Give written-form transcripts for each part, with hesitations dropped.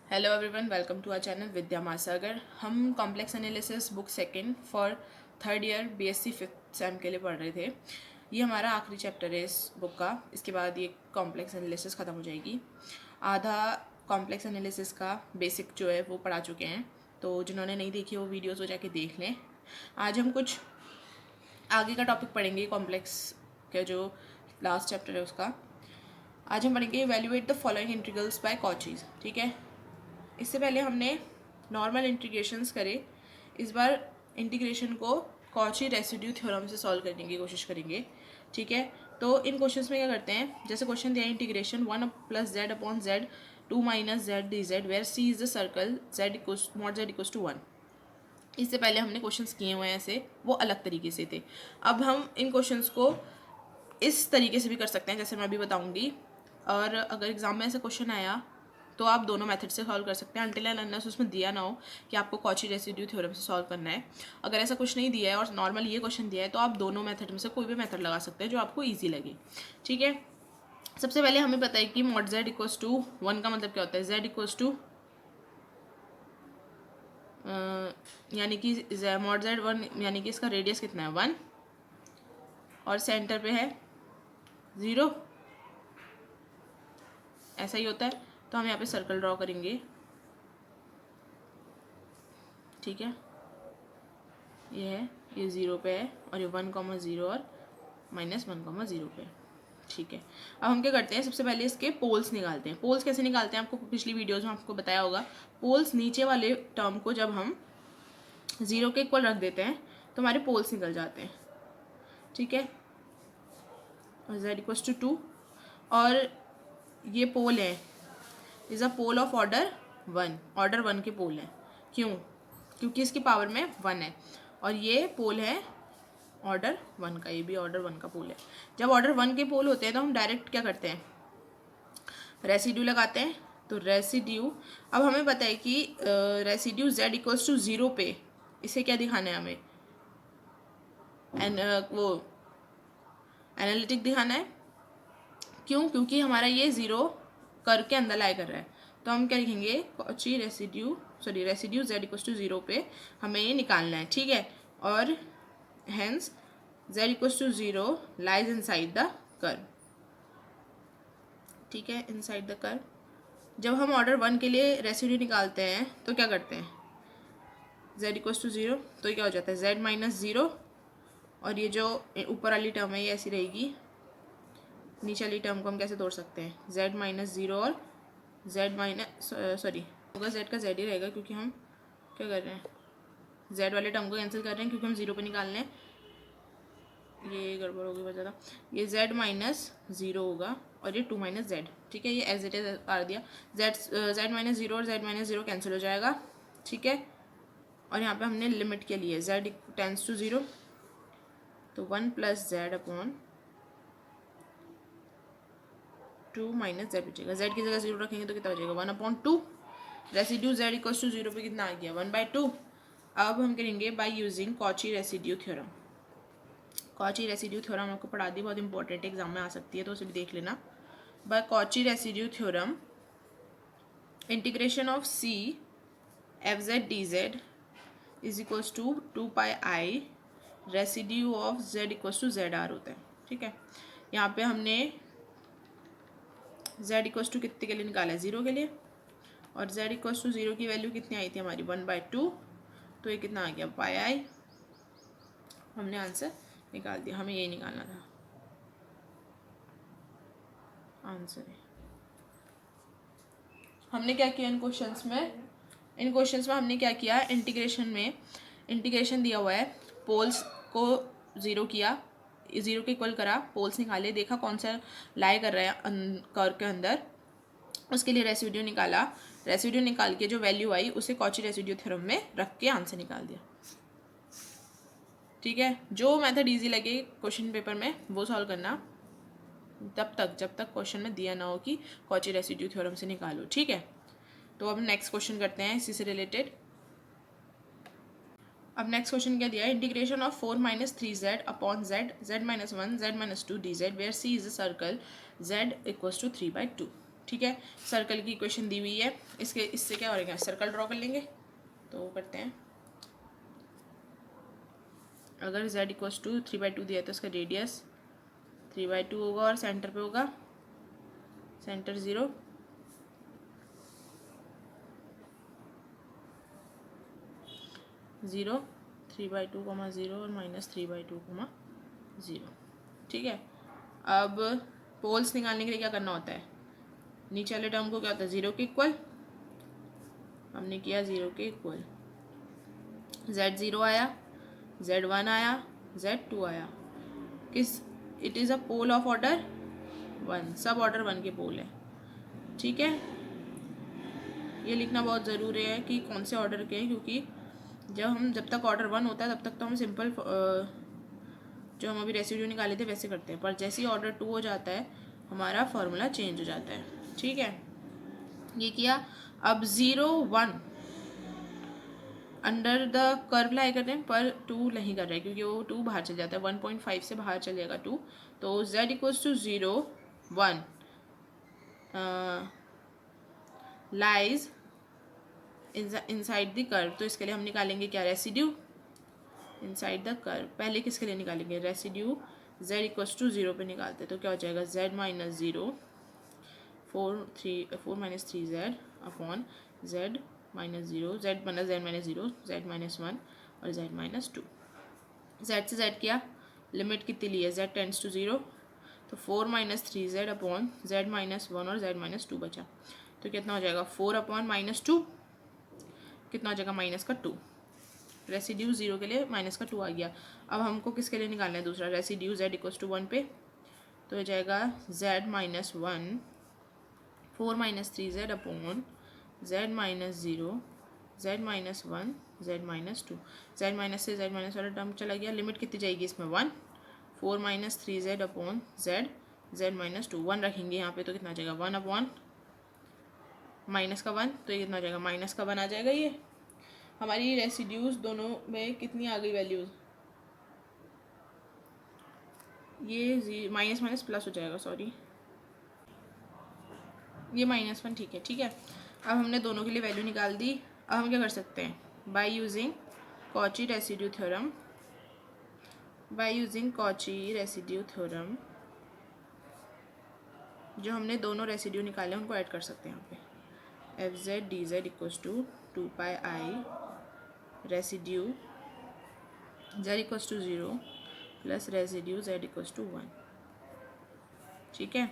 Hello everyone, welcome to our channel Vidya Mahasagar. हम complex analysis book second for third year BSc fifth sem के लिए पढ़ रहे थे। ये हमारा आखिरी चैप्टर है इस बुक का। इसके बाद ये कॉम्प्लेक्स एनालिसिस ख़त्म हो जाएगी। आधा कॉम्प्लेक्स एनालिसिस का बेसिक जो है वो पढ़ा चुके हैं, तो जिन्होंने नहीं देखी वो वीडियोज़ हो जाके देख लें। आज हम कुछ आगे का टॉपिक पढ़ेंगे, कॉम्प्लेक्स का जो लास्ट चैप्टर है उसका। आज हम पढ़ेंगे evaluate the following integrals by Cauchy's. ठीक है, इससे पहले हमने नॉर्मल इंटीग्रेशंस करे। इस बार इंटीग्रेशन को कॉची रेसिड्यू थ्योरम से सॉल्व करने की कोशिश करेंगे। ठीक है, तो इन क्वेश्चंस में क्या करते हैं, जैसे क्वेश्चन दिया है integration 1 + z upon z 2 - z dz where c is the circle z=1। इससे पहले हमने क्वेश्चंस किए हुए हैं ऐसे, वो अलग तरीके से थे। अब हम इन क्वेश्चंस को इस तरीके से भी कर सकते हैं जैसे मैं अभी बताऊंगी। और अगर एग्जाम में ऐसा क्वेश्चन आया तो आप दोनों मेथड से सॉल्व कर सकते हैं, अनटिल एंड अनलेस उसमें दिया ना हो कि आपको कॉची रेसिड्यू थ्योरम से सॉल्व करना है। अगर ऐसा कुछ नहीं दिया है और नॉर्मल ये क्वेश्चन दिया है तो आप दोनों मेथड में से कोई भी मेथड लगा सकते हैं जो आपको ईजी लगे। ठीक है, सबसे पहले हमें पता है कि mod z = 1 का मतलब क्या होता है, z यानी कि mod z 1 यानी कि इसका रेडियस कितना है 1 और सेंटर पे है 0, ऐसा ही होता है। तो हम यहाँ पे सर्कल ड्रॉ करेंगे। ठीक है, ये है, ये 0 पे है और ये 1,0 और -1,0 पे। ठीक है, अब हम क्या करते हैं, सबसे पहले इसके पोल्स निकालते हैं। पोल्स कैसे निकालते हैं आपको पिछली वीडियोज में आपको बताया होगा। पोल्स नीचे वाले टर्म को जब हम 0 के इक्वल रख देते हैं तो हमारे पोल्स निकल जाते हैं। ठीक है, z = 2 और ये पोल है, is a pole of order 1, order 1 के पोल हैं। क्यों? क्योंकि इसकी पावर में 1 है और ये पोल है ऑर्डर 1 का, ये भी ऑर्डर 1 का पोल है। जब ऑर्डर 1 के पोल होते हैं तो हम डायरेक्ट क्या करते हैं, रेसिड्यू लगाते हैं। तो रेसिड्यू, अब हमें पता है कि रेसिड्यू z = 0 पे इसे क्या दिखाना है हमें, वो एनालिटिक दिखाना है। क्यों? क्योंकि हमारा ये 0 कर के अंदर लाई कर रहा है। तो हम क्या लिखेंगे, कॉची रेसिड्यू z = 0 पे हमें ये निकालना है। ठीक है, और hence z = 0 lies inside the curve. ठीक है, इनसाइड द कर्व। जब हम ऑर्डर 1 के लिए रेसिड्यू निकालते हैं तो क्या करते हैं, z = 0 तो क्या हो जाता है z - 0 और ये जो ऊपर वाली टर्म है ये ऐसी रहेगी। नीचे वाली टर्म को हम कैसे तोड़ सकते हैं, z - 0 और होगा z का z ही रहेगा, क्योंकि हम क्या कर रहे हैं, z वाले टर्म को कैंसिल कर रहे हैं क्योंकि हम 0 पे निकालने हैं। ये गड़बड़ होगी बहुत ज़्यादा, ये z - 0 होगा और ये 2 - z। ठीक है, ये एज इट इज कर दिया। z - 0 और z - 0 कैंसिल हो जाएगा। ठीक है, और यहाँ पे हमने लिमिट के लिए z टेंस टू 0 तो 1 + z अपॉन 2 - z बचेगा। z की जगह 0 रखेंगे तो कितना बचेगा 1/2। रेसिड्यू z = 0 पे कितना आ गया 1/2। अब हम करेंगे by using Cauchy residue theorem. Cauchy residue theorem आपको पढ़ा दी, बहुत इंपॉर्टेंट एग्जाम में आ सकती है, तो उसे भी देख लेना। By Cauchy residue theorem integration of c f(z) dz is equals to 2πi residue of z = zr होता है। ठीक है, यहाँ पे हमने z = कितने के लिए निकाला है 0 के लिए, और z = 0 की वैल्यू कितनी आई थी हमारी 1/2, तो ये कितना आ गया πi। हमने आंसर निकाल दिया, हमें यही निकालना था आंसर है। हमने क्या किया इन क्वेश्चंस में हमने क्या किया, इंटीग्रेशन दिया हुआ है, पोल्स को 0 किया, 0 के इक्वल करा, पोल्स निकाले, देखा कौन सा लाई कर रहा है कर्व के अंदर, उसके लिए रेसिड्यू निकाला। रेसिड्यू निकाल के जो वैल्यू आई उसे कॉची रेसिड्यू थ्योरम में रख के आंसर निकाल दिया। ठीक है, जो मेथड इजी लगे क्वेश्चन पेपर में वो सॉल्व करना, जब तक क्वेश्चन में दिया ना हो कि कॉची रेसिड्यू थ्योरम से निकालो। ठीक है, तो अब नेक्स्ट क्वेश्चन करते हैं इसी से रिलेटेड। अब नेक्स्ट क्वेश्चन क्या दिया है, integration of 4 - 3z upon z z - 1 z - 2 dz where c is a circle z = 3/2। ठीक है, सर्कल की इक्वेशन दी हुई है, इससे क्या हो रहा है, सर्कल ड्रॉ कर लेंगे। तो करते हैं, अगर z इक्वल्स टू 3/2 दिया है तो इसका रेडियस 3/2 होगा और सेंटर पे होगा सेंटर 0, 0, 3/2, 0 और -3/2, 0। ठीक है, अब पोल्स निकालने के लिए क्या करना होता है, नीचे वाले टर्म को क्या होता है 0 के इक्वल, हमने किया 0 के इक्वल, z0 आया, z1 आया, z2 आया, किस, it is a pole of order 1, सब ऑर्डर 1 के पोल है। ठीक है, ये लिखना बहुत ज़रूरी है कि कौन से ऑर्डर के हैं, क्योंकि जब तक ऑर्डर 1 होता है तब तक तो हम सिंपल जो हम अभी रेसिड्यू निकाले थे वैसे करते हैं, पर जैसे ही ऑर्डर 2 हो जाता है हमारा फॉर्मूला चेंज हो जाता है। ठीक है, ये किया। अब 0, 1 अंडर द कर्व लाई कर रहे हैं, पर 2 नहीं कर रहे हैं क्योंकि वो 2 बाहर चल जाता है, 1.5 से बाहर चल जाएगा 2। तो z equals to 0, 1 lies inside the curve. तो इसके लिए हम निकालेंगे क्या, रेसिड्यू इनसाइड द कर्व। पहले किसके लिए निकालेंगे, रेसिड्यू z इक्वल्स टू 0 पे निकालते हैं। तो क्या हो जाएगा, z minus 0, 4 minus 3z upon z minus 0, z बना z माइनस 0, z माइनस 1 और z माइनस 2। z से z किया, लिमिट कितनी ली है, z टेंड्स टू 0, तो 4 minus 3z upon z minus 1 और z माइनस 2 बचा। तो कितना हो जाएगा, 4 अपॉन -2, कितना हो जाएगा, माइनस का 2। रेसिड्यू 0 के लिए माइनस का 2 आ गया। अब हमको किसके लिए निकालना है दूसरा, रेसिड्यू z इक्वल्स टू 1 पे। तो हो जाएगा z minus 1, 4 minus 3z upon z minus 0, z minus 1, z minus 2। z minus से z माइनस वाला टर्म चला गया, लिमिट कितनी जाएगी इसमें 1, 4 minus 3z upon z minus 2, 1 रखेंगे यहाँ पे तो कितना आ जाएगा, 1 अपॉन माइनस का 1, तो ये कितना आ जाएगा, माइनस का 1 आ जाएगा। ये हमारी रेसिड्यूज दोनों में कितनी आ गई वैल्यूज़, ये माइनस माइनस प्लस हो जाएगा, सॉरी ये -1, ठीक है। ठीक है, अब हमने दोनों के लिए वैल्यू निकाल दी। अब हम क्या कर सकते हैं, by using Cauchy residue theorem, जो हमने दोनों रेसिड्यू निकाले उनको ऐड कर सकते हैं यहाँ पे। fz dz equals to 2πi residue z equals to 0 plus residue z equals to 1। ठीक है,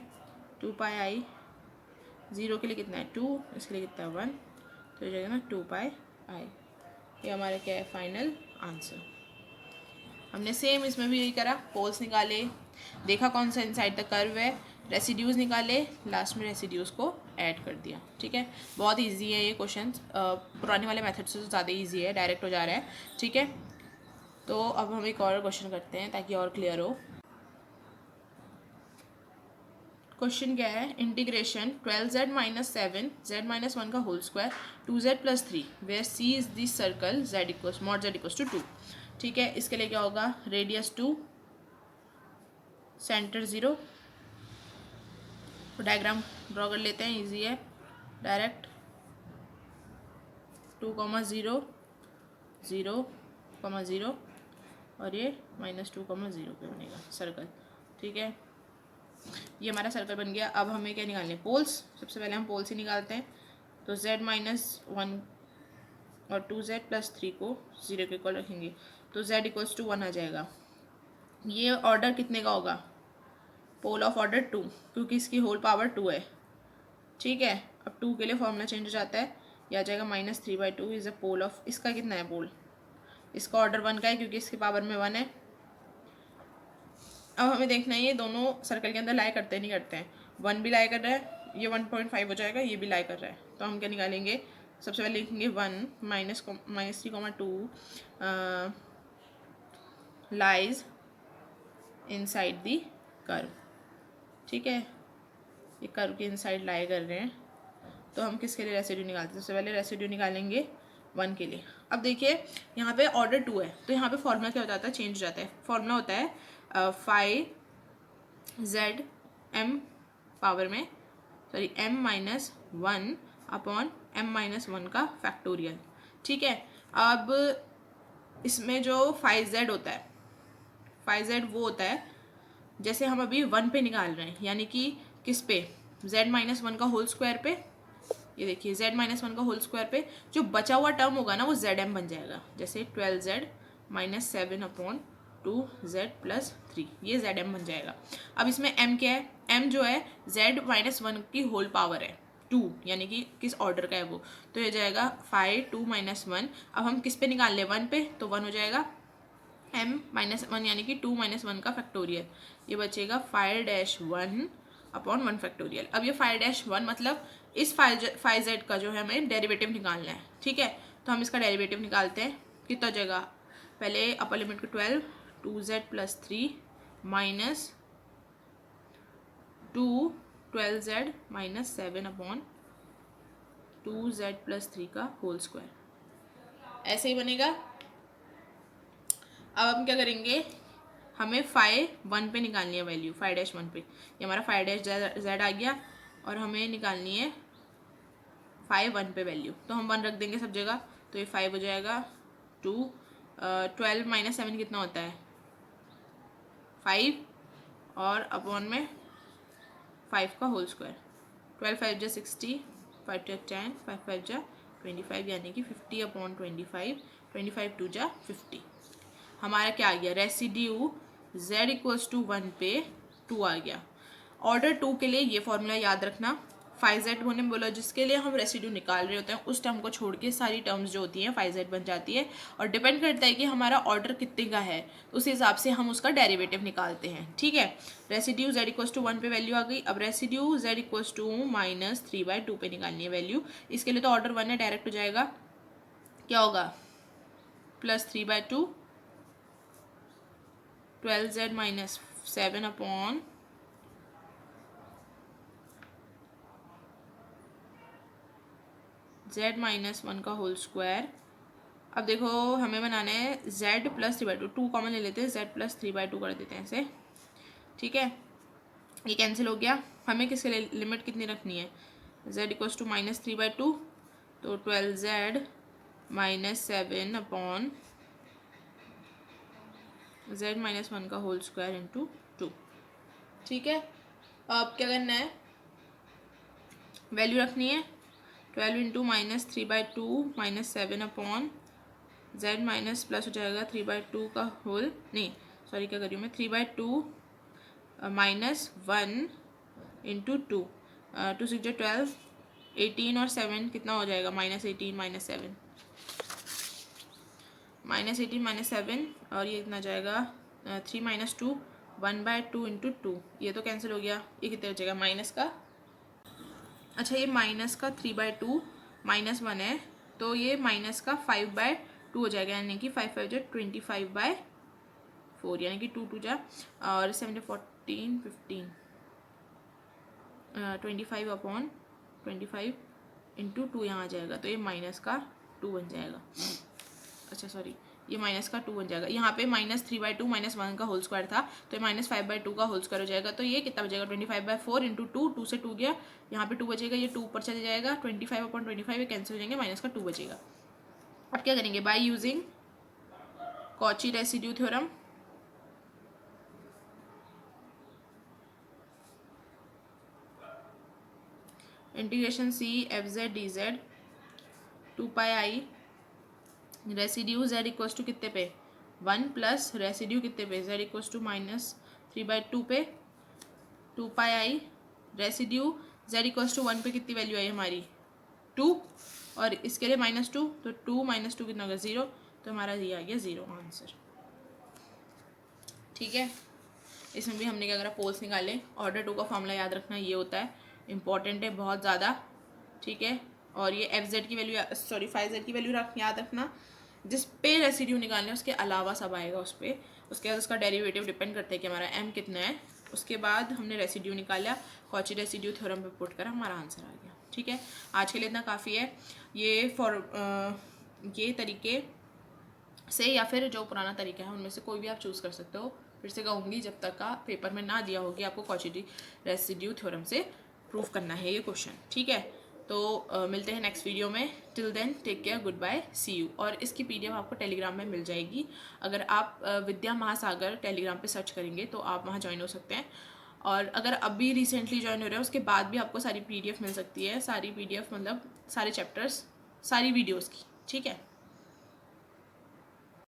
2πi 0 के लिए कितना है 2, इसके लिए कितना है 1, तो हो जाएगा ना 2πi। ये हमारा क्या है, फाइनल आंसर। हमने सेम इसमें भी यही करा, पोल्स निकाले, देखा कौन सा इनसाइड द कर्व है, रेसिड्यूज़ निकाले, लास्ट में रेसिड्यूज़ को ऐड कर दिया। ठीक है, बहुत इजी है ये क्वेश्चन, पुराने वाले मेथड से तो ज़्यादा इजी है, डायरेक्ट हो जा रहा है। ठीक है, तो अब हम एक और क्वेश्चन करते हैं ताकि और क्लियर हो। क्वेश्चन क्या है, integration 12z minus 7 z minus 1 का whole square 2z plus 3 where c is this circle z equals mod z equals to 2। ठीक है, इसके लिए क्या होगा, रेडियस 2, सेंटर 0। तो डायग्राम ड्रॉ कर लेते हैं, इजी है, डायरेक्ट 2, 0, 0, 0 और ये -2, 0 पे बनेगा सर्कल। ठीक है, ये हमारा सर्कल बन गया। अब हमें क्या निकालने, पोल्स। सबसे पहले हम पोल्स ही निकालते हैं। तो z माइनस 1 और 2z प्लस 3 को 0 के इक्वल रखेंगे, तो z इक्वल्स टू 1 आ जाएगा। ये ऑर्डर कितने का होगा, पोल ऑफ ऑर्डर 2, क्योंकि इसकी होल पावर 2 है। ठीक है, अब 2 के लिए फॉर्मूला चेंज हो जाता है, यह आ जाएगा -3/2 इज़ अ पोल ऑफ, इसका कितना है पोल, इसका ऑर्डर 1 का है क्योंकि इसकी पावर में 1 है। अब हमें देखना है ये दोनों सर्कल के अंदर लाई करते नहीं करते हैं, 1 भी लाई कर रहा है, ये 1.5 हो जाएगा, ये भी लाई कर रहा है। तो हम क्या निकालेंगे, सबसे पहले लिखेंगे 1 -3, 2 लाइज इनसाइड दी कर्व। ठीक है, ये कर्व के इनसाइड लाई कर रहे हैं। तो हम किसके लिए रेसिड्यू निकालते हैं, सबसे पहले रेसिड्यू निकालेंगे 1 के लिए। अब देखिए यहाँ पे ऑर्डर 2 है, तो यहाँ पे फॉर्मूला क्या हो जाता है, चेंज हो जाता है। फॉर्मूला होता है 5zm पावर में सॉरी m-1 अपॉन m-1 का फैक्टोरियल। ठीक है, अब इसमें जो 5z होता है, 5z वो होता है जैसे हम अभी 1 पे निकाल रहे हैं, यानी कि किस पे, z-1 का होल स्क्वायर पे। ये देखिए z-1 का होल स्क्वायर पे जो बचा हुआ टर्म होगा ना वो zm बन जाएगा, जैसे 12z-7 अपॉन 2z+3, ये zm बन जाएगा। अब इसमें m क्या है, m जो है z-1 की होल पावर है 2, यानी कि किस ऑर्डर का है वो, तो ये जाएगा 5 2 - 1। अब हम किस पे निकाल लें, 1 पे, तो 1 हो जाएगा m-1 यानी कि 2 - 1 का फैक्टोरियल। ये बचेगा 5-1 अपॉन 1 फैक्टोरियल। अब ये 5-1 मतलब इस 5z का जो है हमें डेरिवेटिव निकालना है। ठीक है, तो हम इसका डेरिवेटिव निकालते हैं। कितना हो जाएगा, पहले अपर लिमिट को 12 2z+3 minus 2 12z-7 upon 2z+3 का होल स्क्वायर, ऐसे ही बनेगा। अब हम क्या करेंगे, हमें 5-1 पे निकालनी है वैल्यू, 5-1 पे, ये हमारा 5-z आ गया, और हमें निकालनी है 5-1 पे वैल्यू, तो हम 1 रख देंगे सब जगह, तो ये 5 हो जाएगा। 12 - 7 कितना होता है 5, और अपॉन में 5 का होल स्क्वायर, 12 5 जा 60, 5 जा 10, 5 5 जा 25, यानी कि 50 अपॉन 25, 25 2 जा 50। हमारा क्या आ गया, रेसिड्यू z=1 पे 2 आ गया। ऑर्डर 2 के लिए ये फॉर्मूला याद रखना, 5z होने बोला जिसके लिए हम रेसिड्यू निकाल रहे होते हैं, उस टर्म को छोड़ के सारी टर्म्स जो होती हैं 5z बन जाती है, और डिपेंड करता है कि हमारा ऑर्डर कितने का है, उस हिसाब से हम उसका डेरिवेटिव निकालते हैं। ठीक है, रेसिड्यू z=1 पे वैल्यू आ गई। अब रेसिड्यू z=-3/2 पे निकालनी है वैल्यू, इसके लिए तो ऑर्डर 1 है, डायरेक्ट हो जाएगा, क्या होगा +3/2 12z-7 अपॉन z-1 का होल स्क्वायर। अब देखो हमें बनाना है z+3/2, 2 कॉमन ले लेते हैं, z+3/2 कर देते हैं ऐसे। ठीक है, ये कैंसिल हो गया। हमें किसके लिए लिमिट कितनी रखनी है, z=-3/2, तो 12z-7 अपॉन z-1 का होल स्क्वायर इंटू 2। ठीक है, अब क्या करना है, वैल्यू रखनी है, 12 into -3/2 -7 upon z minus plus हो जाएगा 3/2 का होल, नहीं सॉरी क्या कर रही हूँ मैं, 3/2 -1 इंटू 2, 2 6 12, 18 और 7 कितना हो जाएगा, -18 -7, -18 -7, और ये कितना जाएगा 3 - 2, 1/2 इंटू 2, ये तो कैंसिल हो गया, ये कितना हो जाएगा माइनस का, अच्छा ये माइनस का 3/2 -1 है, तो ये माइनस का 5/2 हो जाएगा, यानी कि 5 5 जो 25/4, यानी कि 2 2 जा और 7 14 15, 25 अपॉन 25 इंटू 2 यहाँ आ जाएगा, तो ये माइनस का 2 बन जाएगा। अच्छा सॉरी, ये माइनस का 2 बन जाएगा, यहाँ पे -3/2 -1 का होल स्क्वायर था, तो ये -5/2 का होल स्क्वायर हो जाएगा, तो ये कितना बचेगा 25/4 इंटू 2, 2 से 2 गया, यहाँ पे 2 बचेगा, ये 2 ऊपर चले जाएगा, 25 अपॉन 25 ये कैंसिल हो जाएंगे, माइनस का 2 बचेगा। अब क्या करेंगे, by using Cauchy residue theorem, integration c(f(z)dz 2πi residue z= कितने पे 1 प्लस रेसिड्यू कितने पे z= -3/2 पे 2πi रेसिड्यू z= 1 पे कितनी वैल्यू आई हमारी 2, और इसके लिए -2, तो 2 - 2 कितना होगा 0, तो हमारा ये आ गया 0 आंसर। ठीक है, इसमें भी हमने क्या करा, पोल्स निकाले। ऑर्डर 2 का फॉर्मूला याद रखना, ये होता है, इंपॉर्टेंट है बहुत ज़्यादा। ठीक है, और ये f(z) की वैल्यू, सॉरी 5z की वैल्यू याद रखना, जिस पे रेसिड्यू निकालने उसके अलावा सब आएगा उस पर, उसके बाद उसका डेरिवेटिव डिपेंड करता है कि हमारा m कितना है। उसके बाद हमने रेसिड्यू निकाला, कॉची रेसिड्यू थ्योरम पे पुट करा, हमारा आंसर आ गया। ठीक है, आज के लिए इतना काफ़ी है। ये तरीके से या फिर जो पुराना तरीका है उनमें से कोई भी आप चूज़ कर सकते हो। फिर से कहूँगी, जब तक का पेपर में ना दिया होगी आपको कॉची रेसिड्यू थ्योरम से प्रूव करना है ये क्वेश्चन, ठीक है। तो मिलते हैं नेक्स्ट वीडियो में। Till then take care, good bye, see you. और इसकी पीडीएफ आपको टेलीग्राम में मिल जाएगी। अगर आप विद्या महासागर टेलीग्राम पे सर्च करेंगे तो आप वहाँ ज्वाइन हो सकते हैं। और अगर अभी रिसेंटली ज्वाइन हो रहे हैं उसके बाद भी आपको सारी पीडीएफ मिल सकती है, सारी पीडीएफ मतलब सारे चैप्टर्स, सारी वीडियोज़ की, ठीक है।